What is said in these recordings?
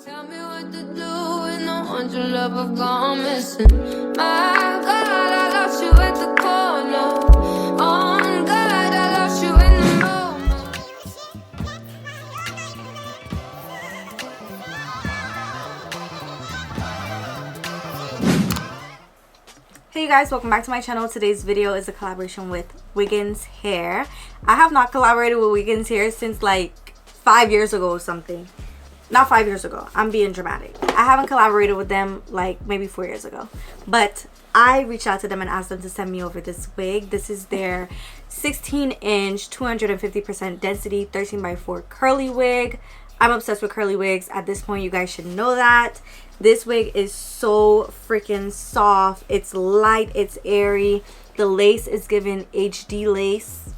Tell me what to do when the ones you love have gone missing. My God, I lost you at the corner. On God, I lost you in the moment. Hey you guys, welcome back to my channel. Today's video is a collaboration with Wiggins hair. I have not collaborated with Wiggins hair since like 5 years ago or something. Not 5 years ago, I'm being dramatic. I haven't collaborated with them like maybe 4 years ago, but I reached out to them and asked them to send me over this wig. This is their 16-inch 250% density 13x4 curly wig. I'm obsessed with curly wigs. At this point, you guys should know that. This wig is so freaking soft. It's light, it's airy. The lace is giving HD lace.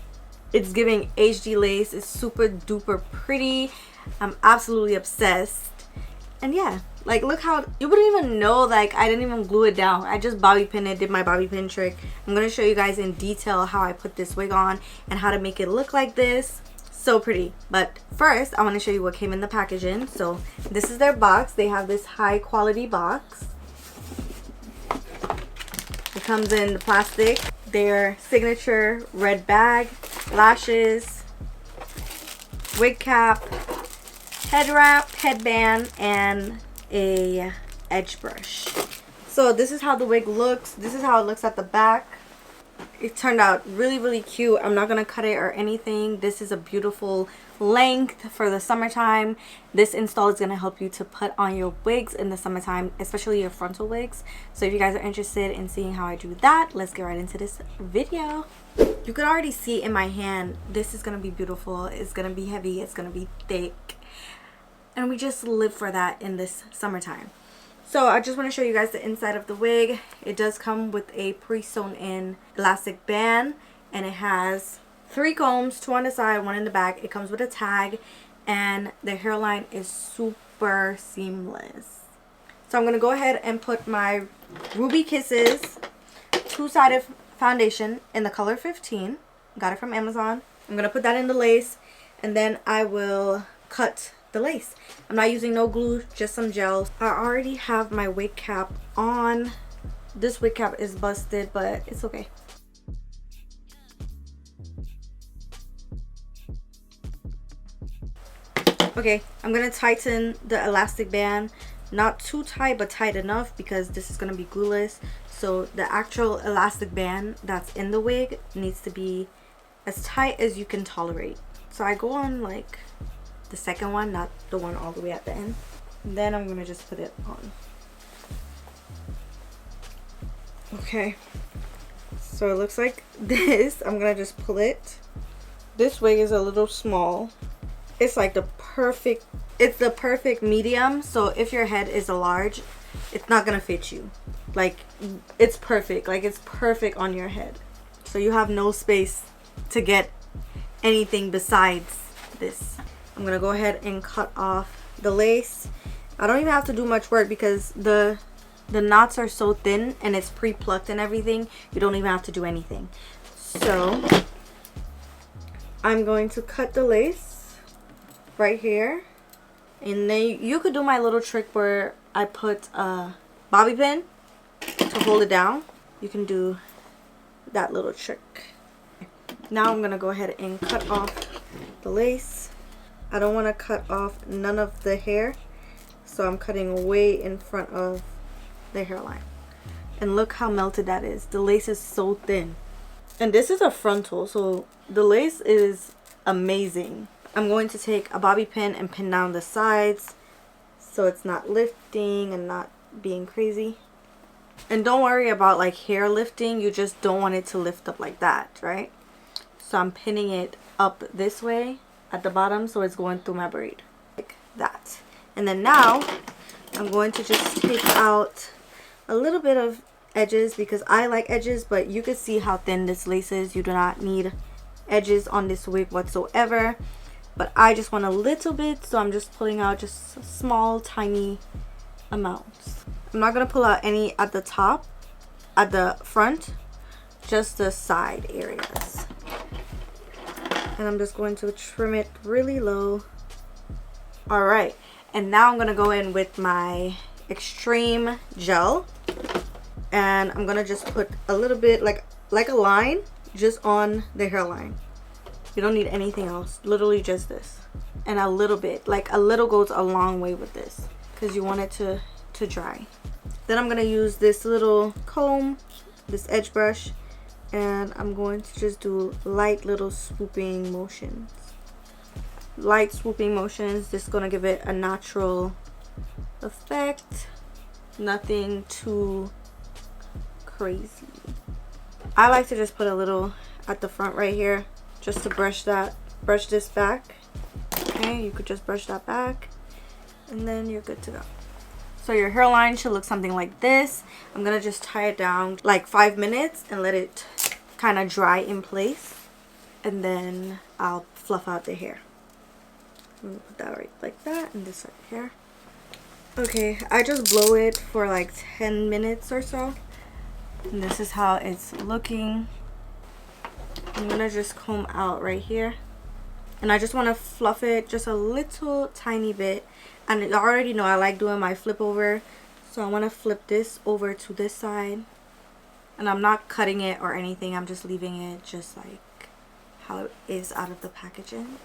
It's giving HD lace. It's super duper pretty. I'm absolutely obsessed. And yeah, like look how you wouldn't even know, like I didn't even glue it down. I just bobby pinned it, did my bobby pin trick. I'm gonna show you guys in detail how I put this wig on and how to make it look like this. So pretty. But first I want to show you what came in the packaging. So this is their box. They have this high quality box. It comes in the plastic, their signature red bag, lashes, wig cap, head wrap, headband, and a edge brush. So this is how the wig looks. This is how it looks at the back. It turned out really cute. I'm not gonna cut it or anything. This is a beautiful length for the summertime. This install is gonna help you to put on your wigs in the summertime, especially your frontal wigs. So if you guys are interested in seeing how I do that, let's get right into this video. You could already see in my hand, this is gonna be beautiful. It's gonna be heavy, it's gonna be thick, and we just live for that in this summertime. So I just want to show you guys the inside of the wig. It does come with a pre-sewn in elastic band, and it has 3 combs, 2 on the side, 1 in the back. It comes with a tag, and the hairline is super seamless. So I'm going to go ahead and put my Ruby Kisses 2-sided foundation in the color 15. Got it from Amazon. I'm going to put that in the lace, and then I will cut the lace. I'm not using no glue, just some gel. I already have my wig cap on. This wig cap is busted, but it's okay. Okay, I'm gonna tighten the elastic band. Not too tight, but tight enough, because this is gonna be glueless. So the actual elastic band that's in the wig needs to be as tight as you can tolerate. So I go on like the second one, not the one all the way at the end. And then I'm gonna just put it on. Okay, so it looks like this. I'm gonna just pull it. This wig is a little small. It's like the perfect medium. So if your head is a large, it's not gonna fit you. Like it's perfect. Like it's perfect on your head. So you have no space to get anything besides this. I'm gonna go ahead and cut off the lace. I don't even have to do much work because the knots are so thin and it's pre-plucked and everything. You don't even have to do anything. So I'm going to cut the lace right here, and then you could do my little trick where I put a bobby pin to hold it down. You can do that little trick. Now I'm gonna go ahead and cut off the lace. I don't want to cut off none of the hair, so I'm cutting way in front of the hairline. And look how melted that is. The lace is so thin. And this is a frontal, so the lace is amazing. I'm going to take a bobby pin and pin down the sides so it's not lifting and not being crazy. And don't worry about like hair lifting. You just don't want it to lift up like that, right? So I'm pinning it up this way at the bottom, so it's going through my braid like that. And then now I'm going to just take out a little bit of edges because I like edges, but you can see how thin this lace is. You do not need edges on this wig whatsoever, but I just want a little bit, so I'm just pulling out just small tiny amounts. I'm not going to pull out any at the top, at the front, just the side areas. And I'm just going to trim it really low. Alright, And now I'm gonna go in with my extreme gel, and I'm gonna just put a little bit like a line just on the hairline. You don't need anything else, literally just this, and a little bit, like a little goes a long way with this because you want it to dry. Then I'm gonna use this little comb, this edge brush, and I'm going to just do light little swooping motions. Light swooping motions, just gonna give it a natural effect, nothing too crazy. I like to just put a little at the front right here just to brush this back. Okay, you could just brush that back and then you're good to go. So your hairline should look something like this. I'm gonna just tie it down like 5 minutes and let it kind of dry in place, and then I'll fluff out the hair. I'm gonna put that right like that, and this right here. Okay, I just blow it for like 10 minutes or so, and this is how it's looking. I'm gonna just comb out right here, and I just want to fluff it just a little tiny bit. And you already know I like doing my flip over, so I want to flip this over to this side, and I'm not cutting it or anything, I'm just leaving it just like how it is out of the packaging.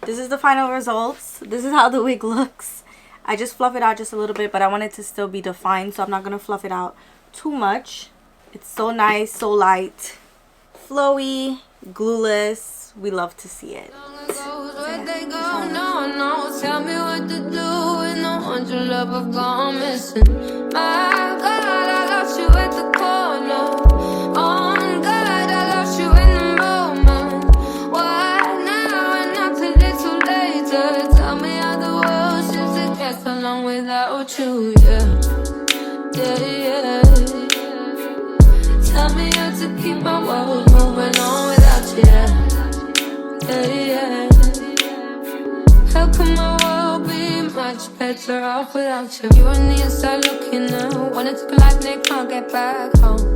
This is the final results. This is how the wig looks. I just fluff it out just a little bit, but I want it to still be defined, so I'm not going to fluff it out too much. It's so nice, so light, flowy, glueless. We love to see it. Tell me what to do when I want your love, I've gone missing. My God, I lost you at the corner. On God, I lost you in the moment. Why now and not a little later? Tell me how the world seems to get so long without you, yeah. Yeah, yeah. Tell me how to keep my world moving on without you, yeah. Yeah, yeah. How can my world be much better off without you? You on the inside looking out. Wanna take a life and they can't get back home.